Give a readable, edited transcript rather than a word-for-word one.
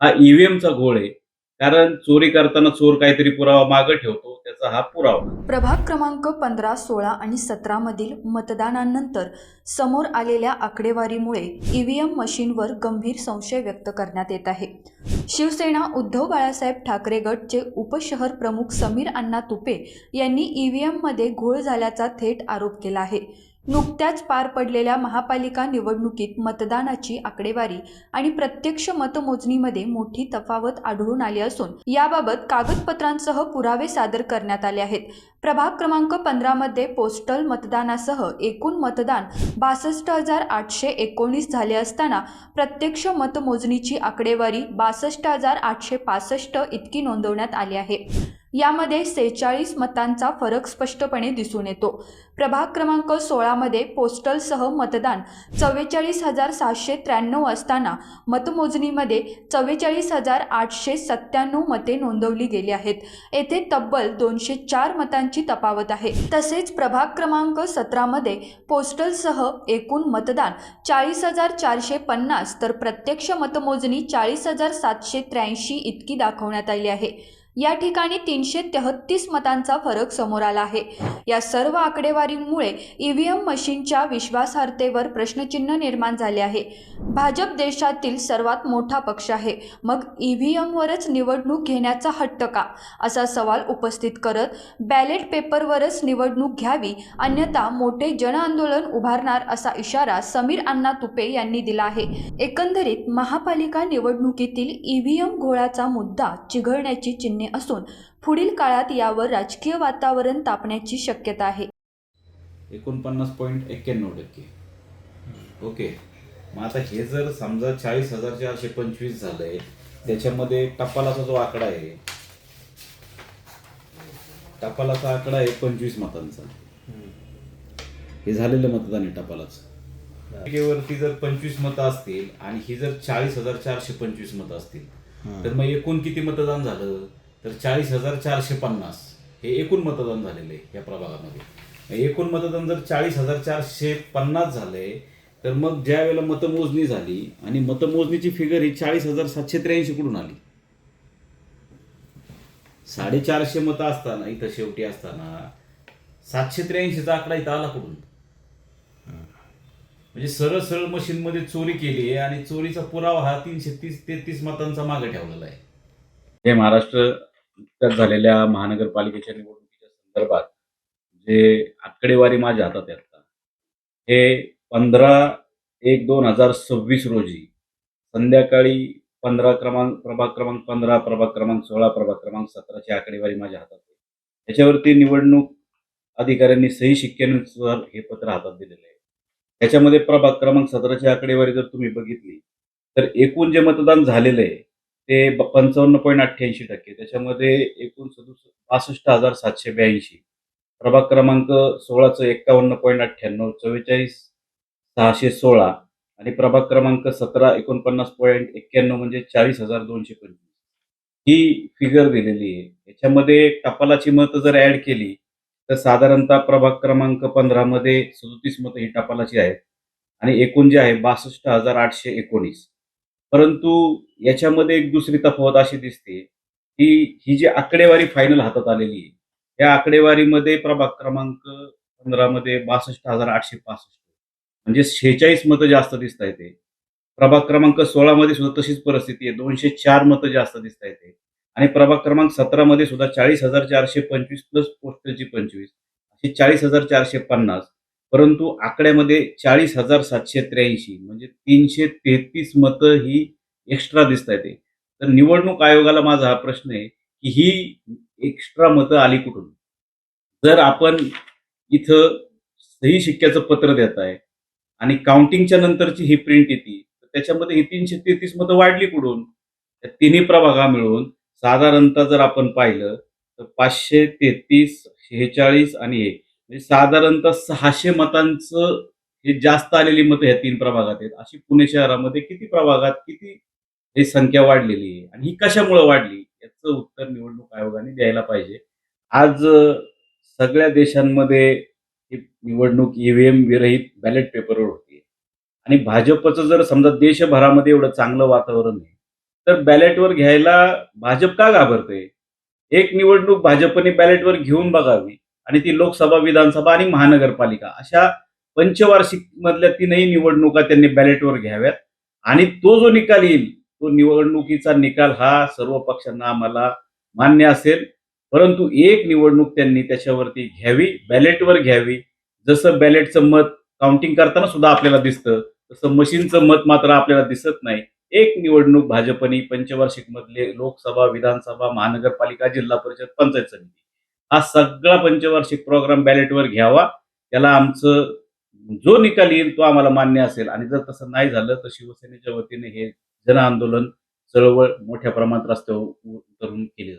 हा ईव्हीएमचा घोळ आहे. कारण चोरी करताना चोर काहीतरी पुरावा मागे ठेवतो, त्याचा हा पुरावा. प्रभाग क्रमांक 15, 16 आणि 17 मधील मतदानानंतर समोर आलेल्या आकडेवारीमुळे ईव्हीएम मशीनवर गंभीर संशय व्यक्त करण्यात येत आहे. शिवसेना उद्धव बाळासाहेब ठाकरे गटचे उपशहर प्रमुख समीर अण्णा तुपे यांनी ईव्हीएममध्ये घोळ झाल्याचा थेट आरोप केला आहे. नुकत्याच पार पडलेल्या महापालिका निवडणुकीत मतदानाची आकडेवारी आणि प्रत्यक्ष मतमोजणीमध्ये मोठी तफावत आढळून आली असून याबाबत कागदपत्रांसह पुरावे सादर करण्यात आले आहेत. प्रभाग क्रमांक 15 मध्ये पोस्टल मतदानासह एकूण मतदान 62,819 झाले असताना प्रत्यक्ष मतमोजणीची आकडेवारी 62,865 इतकी नोंदवण्यात आली आहे. यामध्ये 46 मतांचा फरक स्पष्टपणे दिसून येतो. प्रभाग क्रमांक 16 मध्ये पोस्टलसह मतदान 44,793 असताना मतमोजणीमध्ये 44,897 मते नोंदवली गेली आहेत. येथे तब्बल 204 मतांची तफावत आहे. तसेच प्रभाग क्रमांक 17 मध्ये पोस्टलसह एकूण मतदान 40,450 तर प्रत्यक्ष मतमोजणी 40,783 इतकी दाखवण्यात आली आहे. या ठिकाणी 333 मतांचा फरक समोर आला आहे. या सर्व आकडेवारीमुळे ईव्हीएम मशीनच्या विश्वासार्हतेवर प्रश्नचिन्ह निर्माण झाले आहे. भाजप देशातील सर्वात मोठा पक्ष आहे, मग ईव्हीएमवरच निवडणूक घेण्याचा हट्ट का, असा सवाल उपस्थित करत बॅलेट पेपरवरच निवडणूक घ्यावी, अन्यथा मोठे जनआंदोलन उभारणार असा इशारा समीर अण्णा तुपे यांनी दिला आहे. एकंदरीत महापालिका निवडणुकीतील ईव्हीएम घोळाचा मुद्दा चिघळण्याची चिन्हे असून पुढील काळात यावर राजकीय वातावरण तापण्याची शक्यता आहे. 49.91%. ओके, मग आता हे जर समजा 40,425 झालंय, त्याच्यामध्ये टपालाचा जो आकडा आहे, टपालाचा आकडा आहे 25 मतांचा. हे झालेलं मतदान आहे टपालाचं. वरती जर 25 मतं असतील आणि ही जर 40,425 मतं असतील, तर मग एकूण किती मतदान झालं? तर 40,450 हे एकूण मतदान झालेलं आहे या प्रभागामध्ये. एकूण मतदान जर 40,450 झालंय, तर मग ज्या वेळेला मतमोजणी झाली आणि मतमोजणीची फिगर ही 40,783 कुठून आली? 450 मतं असताना, इथं शेवटी असताना 783चा आकडा इथं आला कुठून? म्हणजे सरळ सरळ मशीनमध्ये चोरी केली आहे आणि चोरीचा पुरावा हा 333 मतांचा मागे ठेवलेला आहे. हे महाराष्ट्र नुकत्याच झालेल्या महानगरपालिकेच्या निवडणुकीच्या संदर्भात जे आकडेवारी माझ्या हातात आहे आता, हे 15/1/2026 रोजी संध्याकाळी प्रभाग क्रमांक 15, प्रभाग क्रमांक 16, प्रभाग क्रमांक 17 ची आकडेवारी माझ्या हातात आहे. त्याच्यावरती निवडणूक अधिकाऱ्यांनी सही शिक्क्यानुसार हे पत्र हातात दिलेलं आहे. त्याच्यामध्ये प्रभाग क्रमांक 17 ची आकडेवारी जर तुम्ही बघितली, तर एकूण जे मतदान झालेलं आहे ते 55.88%. त्याच्यामध्ये एकूण 62,782. प्रभाग क्रमांक 16चं 51.98, 44,616 आणि प्रभाग क्रमांक 17 49.91 म्हणजे 40,225 ही फिगर दिलेली आहे. याच्यामध्ये टपालाची मतं जर ऍड केली तर साधारणतः प्रभाग क्रमांक 15 मध्ये 37 मतं ही टपालाची आहेत आणि एकूण जे आहे 62,819. परंतु याच्यामध्ये एक दुसरी तफावत अशी दिसते की ही जी आकडेवारी फायनल हातात आलेली आहे, या आकडेवारीमध्ये प्रभाग क्रमांक 15 मध्ये 62,865 म्हणजे 46 मतं जास्त दिसत आहेत. प्रभाग क्रमांक 16 मध्ये सुद्धा तशीच परिस्थिती आहे, 204 मतं जास्त दिसत आहेत आणि प्रभाग क्रमांक 17 मध्ये सुद्धा 40,425 प्लस पोस्टलची 25 अशी 40,450. परंतु आकड्यामध्ये 40,783 म्हणजे 333 मतं ही एक्स्ट्रा दिसत आहेत. तर निवडणूक आयोगाला माझा हा प्रश्न आहे की ही एक्स्ट्रा मतं आली कुठून? जर आपण इथं सही शिक्क्याचं पत्र देत आहे आणि काउंटिंगच्या नंतरची ही प्रिंट येते, तर त्याच्यामध्ये ही 333 मतं वाढली कुठून? त्या तिन्ही प्रभागा मिळून साधारणतः जर आपण पाहिलं तर 533, 46 आणि हे म्हणजे साधारणतः 600 मतांचं हे जास्त आलेली मतं ह्या 3 प्रभागात आहेत. अशी पुणे शहरामध्ये किती प्रभागात किती ही संख्या वाढलेली आहे आणि ही कशामुळे वाढली? याचं उत्तर निवडणूक आयोगाने द्यायला पाहिजे. आज सगळ्या देशांमध्ये ही निवडणूक ईव्हीएम विरहित बॅलेट पेपरवर होतीये आणि भाजपचं जर समजा देशभरामध्ये एवढं चांगलं वातावरण आहे, तर बॅलेटवर घ्यायला भाजप का घाबरते? एक निवडणूक भाजपने बॅलेटवर घेऊन बघावी आणि ती लोकसभा, विधानसभा आणि महानगरपालिका अशा पंचवार्षिक मधल्या 3ही निवडणुका त्यांनी बॅलेटवर घ्याव्यात आणि तो जो निकाल येईल, तो निवडणुकीचा निकाल हा सर्व पक्षांना आम्हाला मान्य असेल. परंतु एक निवडणूक त्यांनी त्याच्यावरती घ्यावी, बॅलेटवर घ्यावी. जसं बॅलेटचं मत काउंटिंग करताना सुद्धा आपल्याला दिसतं, तसं मशीनचं मत मात्र आपल्याला दिसत नाही. एक निवडणूक भाजपने पंचवार्षिक मधले लोकसभा, विधानसभा, महानगरपालिका, जिल्हा परिषद, पंचायत समिती हा सगळा पंचवार्षिक प्रोग्राम बॅलेटवर घ्यावा. त्याला आमचं जो निकाल येईल तो आम्हाला मान्य असेल आणि जर तसं नाही झालं तर शिवसेनेच्या वतीने हे जनआंदोलन, चळवळ मोठ्या प्रमाणात रस्त्यावर उतरून केली जाईल.